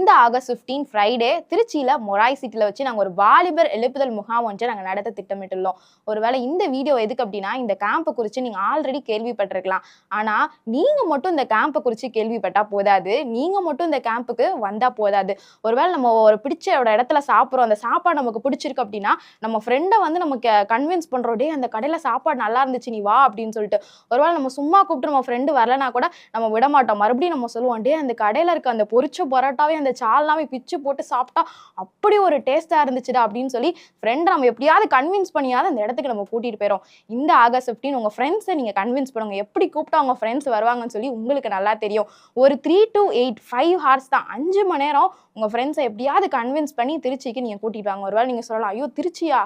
இந்த August 15 Friday திருச்சியில மொராய் சிட்டில வச்சு நாங்கள் ஒரு வாலிபர் எழுப்புதல் முகாம் ஒன்றை நாங்கள் நடத்த திட்டமிட்டுள்ளோம். ஒருவேளை இந்த வீடியோ எதுக்கு அப்படின்னா, இந்த கேம்பை குறித்து நீங்கள் ஆல்ரெடி கேள்விப்பட்டிருக்கலாம். ஆனால் நீங்கள் மட்டும் இந்த கேம்பை குறித்து கேள்விப்பட்டா போதாது, நீங்கள் மட்டும் இந்த கேம்புக்கு வந்தால் போதாது. ஒருவேளை நம்ம ஒரு பிடிச்ச இடத்துல சாப்பிட்றோம், அந்த சாப்பாடு நமக்கு பிடிச்சிருக்கு அப்படின்னா நம்ம ஃப்ரெண்டை வந்து நமக்கு கன்வின்ஸ் பண்ணுறோம், டே அந்த கடையில் சாப்பாடு நல்லா இருந்துச்சு நீ வா அப்படின்னு சொல்லிட்டு. ஒருவேளை நம்ம சும்மா கூப்பிட்டு நம்ம ஃப்ரெண்டு வரலனா கூட நம்ம விட மாட்டோம். மறுபடியும் நம்ம சொல்லுவோம், டே அந்த கடையில் இருக்க அந்த பொரிச்ச பரோட்டாவே அந்த சால்னாவே பிச்சு போட்டு சாப்பிட்டா அப்படி ஒரு டேஸ்டா இருந்துச்சுடா அப்படின்னு சொல்லி ஃப்ரெண்ட் நம்ம எப்படியாவது கன்வின்ஸ் பண்ணியாவது அந்த இடத்துக்கு நம்ம கூட்டிட்டு போயிடும். இந்த ஆகஸ்ட் 15 உங்க ஃப்ரெண்ட்ஸை நீங்க கன்வின்ஸ் பண்ணுங்க. எப்படி கூப்பிட்டா உங்க ஃப்ரெண்ட்ஸ் வருவாங்கன்னு சொல்லி உங்களுக்கு நல்லா தெரியும். ஒரு 3 to 8 5 ஹார்ஸ் தான், 5 மணி நேரம் உங்க ஃப்ரெண்ட்ஸை எப்படியாவது கன்வின்ஸ் பண்ணி திருச்சிக்கு நீங்க கூட்டிட்டு வாங்க. ஒருவேளை நீங்க சொல்லலாம், ஐயோ திருச்சியா,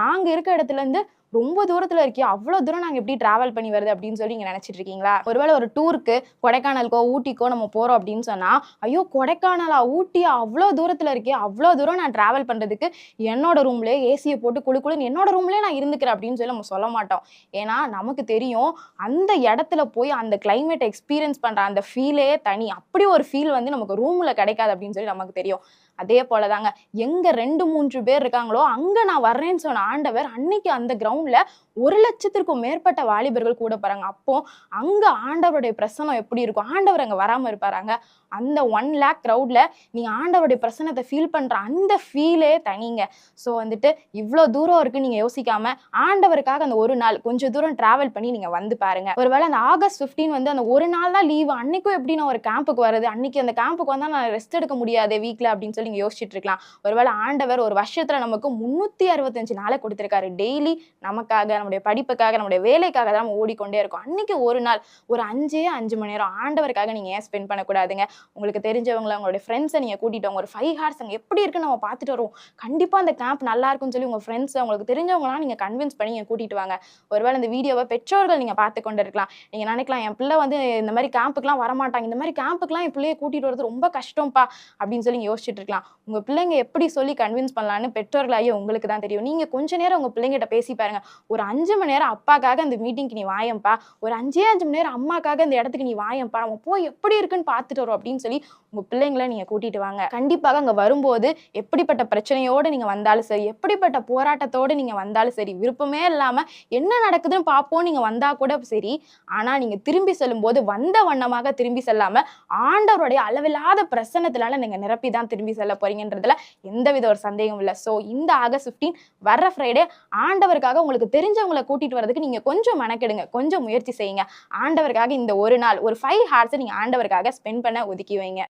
நாங்க இருக்க இடத்துல இருந்து ரொம்ப தூரத்துல இருக்கே, அவ்வளவு தூரம் நாங்க எப்படி டிராவல் பண்ணி வருது அப்படின்னு சொல்லி நீங்க நினைச்சிட்டு இருக்கீங்களா? ஒருவேளை ஒரு டூருக்கு கொடைக்கானலுக்கோ ஊட்டிக்கோ நம்ம போறோம் அப்படின்னு சொன்னா, ஐயோ கொடைக்கானலா ஊட்டியா அவ்வளவு தூரத்துல இருக்கே, அவ்வளவு தூரம் நான் டிராவல் பண்றதுக்கு என்னோட ரூம்லயே ஏசியை போட்டு குளுன்னு என்னோட ரூம்லயே நான் இருந்துக்கிறேன் அப்படின்னு சொல்லி நம்ம சொல்ல மாட்டோம். ஏன்னா நமக்கு தெரியும் அந்த இடத்துல போய் அந்த கிளைமேட் எக்ஸ்பீரியன்ஸ் பண்ற அந்த ஃபீலே தனி. அப்படி ஒரு ஃபீல் வந்து நமக்கு ரூம்ல கிடைக்காது அப்படின்னு சொல்லி நமக்கு தெரியும். அதே போலதாங்க, எங்க 2-3 பேர் இருக்காங்களோ அங்க நான் வர்றேன்னு சொன்ன ஆண்டவர் அன்னைக்கு அந்த கிரவுண்ட்ல 1,00,000க்கும் மேற்பட்ட வாலிபர்கள் கூட போறாங்க. அப்போ அங்க ஆண்டவருடைய பிரசனம் எப்படி இருக்கும்? ஆண்டவர் அங்க வராம இருப்பாராங்க? அந்த 1 lakh கிரவுட்ல நீங்க ஆண்டவருடைய பிரசனத்தை ஃபீல் பண்ற அந்த ஃபீலே தனிங்க. ஸோ வந்துட்டு இவ்வளோ தூரம் இருக்கு நீங்க யோசிக்காம ஆண்டவருக்காக அந்த ஒரு நாள் கொஞ்சம் தூரம் டிராவல் பண்ணி நீங்க வந்து பாருங்க. ஒருவேளை அந்த ஆகஸ்ட் 15 வந்து அந்த ஒரு நாள் தான் லீவு, அன்னைக்கும் எப்படி நான் ஒரு கேம்புக்கு வருது, அன்னைக்கு அந்த கேம்புக்கு வந்தா நான் ரெஸ்ட் எடுக்க முடியாது வீக்ல அப்படின்னு சொல்லி நீங்க யோசிச்சுட்டு இருக்கலாம். ஒருவேளை ஆண்டவர் ஒரு வருஷத்துல நமக்கு 365 நாளை கொடுத்திருக்காரு. டெய்லி நமக்காக, நம்முடைய படிப்புக்காக, நம்முடைய வேலைக்காக தான் நம்ம ஓடிக்கொண்டே இருக்கோம். அன்னைக்கு ஒரு நாள் ஒரு 5 மணி நேரம் ஆண்டவருக்காக நீங்க ஏன் ஸ்பெண்ட் பண்ணக்கூடாதுங்க? உங்களுக்கு தெரிஞ்சவங்களை, உங்களுடைய ஃப்ரெண்ட்ஸை நீங்க கூட்டிட்டு வாங்க. ஒரு 5 ஹார்ஸ் அங்கே எப்படி இருக்குன்னு நம்ம பார்த்துட்டு வருவோம். கண்டிப்பா அந்த கேம்ப் நல்லா இருக்குன்னு சொல்லி உங்க ஃப்ரெண்ட்ஸ், உங்களுக்கு தெரிஞ்சவங்களாம் நீங்க கன்வின்ஸ் பண்ணி நீங்க கூட்டிட்டு வாங்க. ஒருவேளை இந்த வீடியோவை பெற்றோர்கள் நீங்க பார்த்து கொண்டு இருக்கலாம். நீங்க நினைக்கலாம், என் பிள்ளை வந்து இந்த மாதிரி கேம்புக்குலாம் வரமாட்டாங்க, இந்த மாதிரி கேம்புக்குலாம் என் பிள்ளையை கூட்டிட்டு வரது ரொம்ப கஷ்டம்ப்பா அப்படின்னு சொல்லி நீங்க யோசிச்சுட்டு இருக்கலாம். உங்க பிள்ளைங்க எப்படி சொல்லி கன்வின்ஸ் பண்ணலான்னு பெற்றோர்களாகிய உங்களுக்கு தான் தெரியும். நீங்க கொஞ்ச நேரம் உங்க பிள்ளைங்கிட்ட பேசி பாருங்க. ஒரு 5 மணி நேரம் அப்பாக்காக அந்த மீட்டிங்க்கு நீ வாயம்பா, ஒரு 5 மணி நேரம் அம்மாக்காக அந்த இடத்துக்கு நீ வாயம்பா, நம்ம போய் எப்படி இருக்குன்னு பார்த்துட்டு வரோம் அப்படின்னு சொல்லி உங்க பிள்ளைங்களை நீங்க கூட்டிட்டு வாங்க. கண்டிப்பாக அங்க வரும்போது எப்படிப்பட்ட பிரச்சனையோடு நீங்க வந்தாலும் சரி, எப்படிப்பட்ட போராட்டத்தோடு நீங்க வந்தாலும் சரி, விருப்பமே இல்லாம என்ன நடக்குதுன்னு பார்ப்போம் நீங்க வந்தா கூட சரி, ஆனா நீங்க திரும்பி செல்லும்போது வந்த வண்ணமாக திரும்பி செல்லாம ஆண்டவருடைய அளவில்லாத பிரசன்னத்தினால நீங்க நிரப்பி தான் திரும்பி செல்ல போறீங்கன்றதுல எந்தவித ஒரு சந்தேகம் இல்லை. ஸோ இந்த ஆகஸ்ட் 15 வர்ற ஃப்ரைடே ஆண்டவருக்காக உங்களுக்கு தெரிஞ்சவங்களை கூட்டிட்டு வரதுக்கு நீங்க கொஞ்சம் மெனக்கெடுங்க, கொஞ்சம் முயற்சி செய்யுங்க. ஆண்டவருக்காக இந்த ஒரு நாள் ஒரு 5 ஹார்ஸ் நீங்க ஆண்டவருக்காக ஸ்பெண்ட் பண்ண ஒதுக்கி வைங்க.